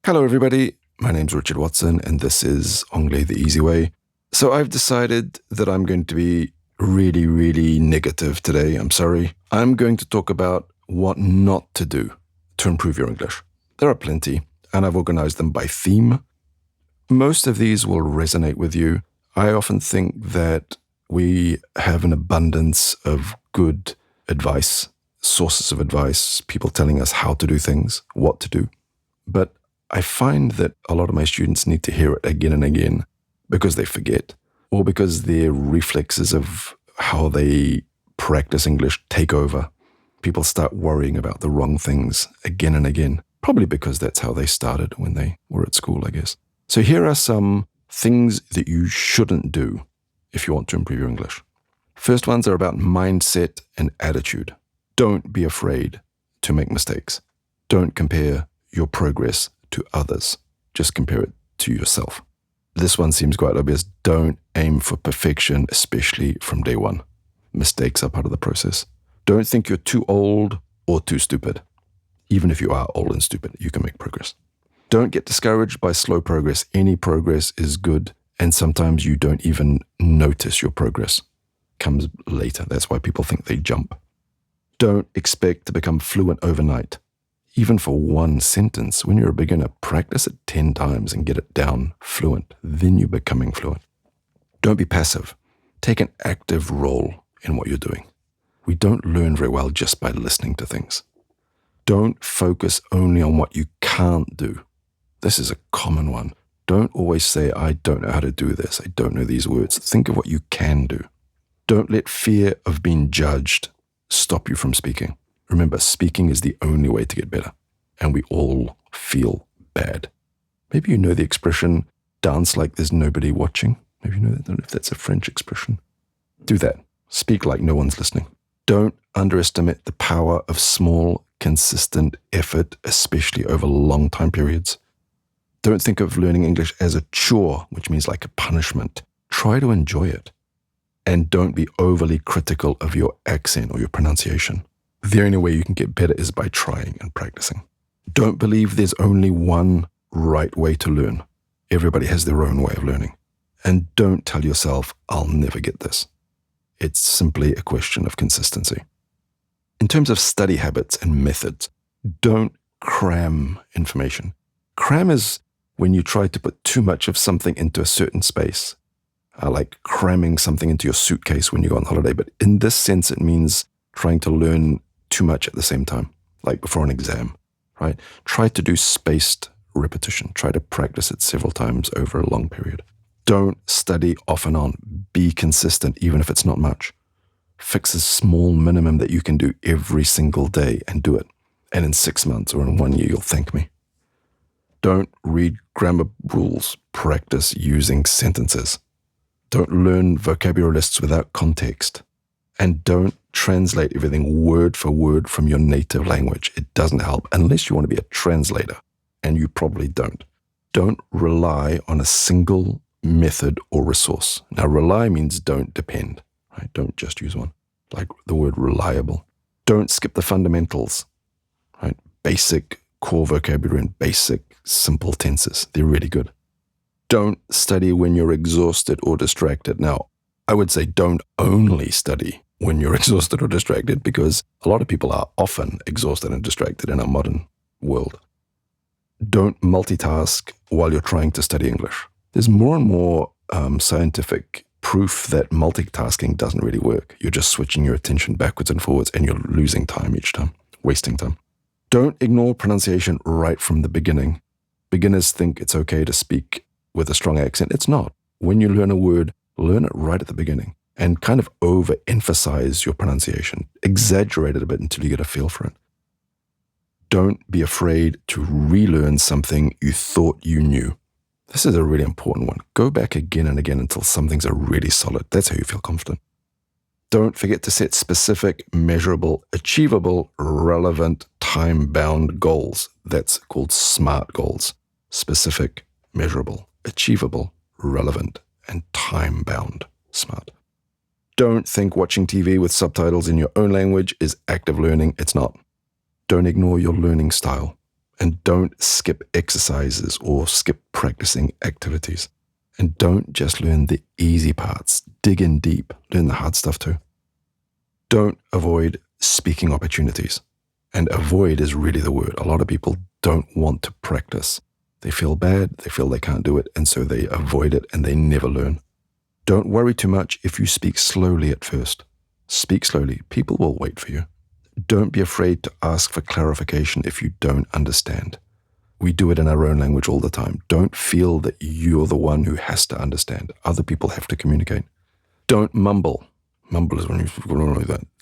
Hello everybody, my name's Richard Watson and this is Anglais the Easy Way. So I've decided that I'm going to be really negative today. I'm sorry. I'm going to talk about what not to do to improve your English. There are plenty, and I've organized them by theme. Most of these will resonate with you. I often think that we have an abundance of good advice, sources of advice, people telling us how to do things, what to do. But I find that a lot of my students need to hear it again and again because they forget, or because their reflexes of how they practice English take over. People start worrying about the wrong things again and again, probably because that's how they started when they were at school, I guess. So here are some things that you shouldn't do if you want to improve your English. First ones are about mindset and attitude. Don't be afraid to make mistakes. Don't compare your progress to others. Just compare it to yourself. This one seems quite obvious. Don't aim for perfection, especially from day one. Mistakes are part of the process. Don't think you're too old or too stupid. Even if you are old and stupid, you can make progress. Don't get discouraged by slow progress. Any progress is good, and sometimes you don't even notice your progress. It comes later. That's why people think they jump. Don't expect to become fluent overnight. Even for one sentence, when you're a beginner, practice it 10 times and get it down fluent. Then you're becoming fluent. Don't be passive. Take an active role in what you're doing. We don't learn very well just by listening to things. Don't focus only on what you can't do. This is a common one. Don't always say, I don't know how to do this. I don't know these words. Think of what you can do. Don't let fear of being judged stop you from speaking. Remember, speaking is the only way to get better, and we all feel bad. Maybe you know the expression, dance like there's nobody watching. Maybe you know that. I don't know if that's a French expression. Do that. Speak like no one's listening. Don't underestimate the power of small, consistent effort, especially over long time periods. Don't think of learning English as a chore, which means like a punishment. Try to enjoy it. And don't be overly critical of your accent or your pronunciation. The only way you can get better is by trying and practicing. Don't believe there's only one right way to learn. Everybody has their own way of learning. And don't tell yourself, I'll never get this. It's simply a question of consistency. In terms of study habits and methods, don't cram information. Cram is when you try to put too much of something into a certain space, like cramming something into your suitcase when you go on holiday. But in this sense, it means trying to learn too much at the same time, like before an exam, right? Try to do spaced repetition. Try to practice it several times over a long period. Don't study off and on. Be consistent, even if it's not much. Fix a small minimum that you can do every single day and do it. And in 6 months or in 1 year, you'll thank me. Don't read grammar rules. Practice using sentences. Don't learn vocabulary lists without context. And don't translate everything word for word from your native language. It doesn't help unless you want to be a translator, and you probably don't. Don't rely on a single method or resource. Now, rely means don't depend, right? Don't just use one, like the word reliable. Don't skip the fundamentals, right? Basic core vocabulary and basic simple tenses. They're really good. Don't study when you're exhausted or distracted. Now, I would say don't only study when you're exhausted or distracted, because a lot of people are often exhausted and distracted in our modern world. Don't multitask while you're trying to study English. There's more and more scientific proof that multitasking doesn't really work. You're just switching your attention backwards and forwards, and you're losing time each time, wasting time. Don't ignore pronunciation right from the beginning. Beginners think it's okay to speak with a strong accent. It's not. When you learn a word, learn it right at the beginning and kind of overemphasize your pronunciation. Exaggerate it a bit until you get a feel for it. Don't be afraid to relearn something you thought you knew. This is a really important one. Go back again and again until some things are really solid. That's how you feel confident. Don't forget to set specific, measurable, achievable, relevant, time-bound goals. That's called SMART goals. Specific, measurable, achievable, relevant, and time-bound. SMART. Don't think watching TV with subtitles in your own language is active learning. It's not. Don't ignore your learning style. And don't skip exercises or skip practicing activities. And don't just learn the easy parts. Dig in deep. Learn the hard stuff too. Don't avoid speaking opportunities. And avoid is really the word. A lot of people don't want to practice. They feel bad, they feel they can't do it, and so they avoid it and they never learn. Don't worry too much if you speak slowly at first. Speak slowly. People will wait for you. Don't be afraid to ask for clarification if you don't understand. We do it in our own language all the time. Don't feel that you're the one who has to understand. Other people have to communicate. Don't mumble. Mumble is when you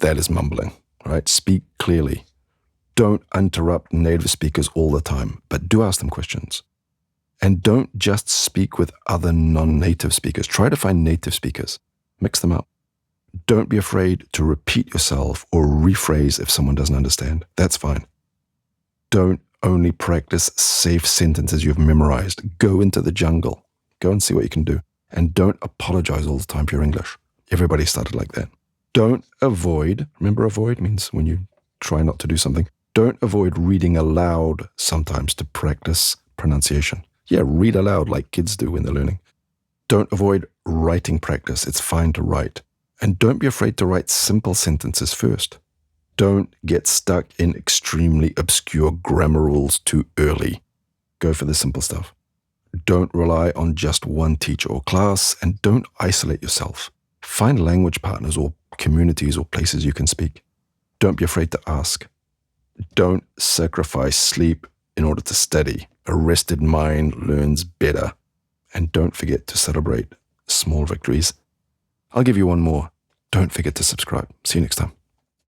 that is mumbling, right? Speak clearly. Don't interrupt native speakers all the time, but do ask them questions. And don't just speak with other non-native speakers. Try to find native speakers. Mix them up. Don't be afraid to repeat yourself or rephrase if someone doesn't understand. That's fine. Don't only practice safe sentences you've memorized. Go into the jungle. Go and see what you can do. And don't apologize all the time for your English. Everybody started like that. Don't avoid, remember avoid means when you try not to do something. Don't avoid reading aloud sometimes to practice pronunciation. Yeah, read aloud like kids do when they're learning. Don't avoid writing practice. It's fine to write. And don't be afraid to write simple sentences first. Don't get stuck in extremely obscure grammar rules too early. Go for the simple stuff. Don't rely on just one teacher or class, and don't isolate yourself. Find language partners or communities or places you can speak. Don't be afraid to ask. Don't sacrifice sleep in order to study. A rested mind learns better. And don't forget to celebrate small victories. I'll give you one more. Don't forget to subscribe. See you next time.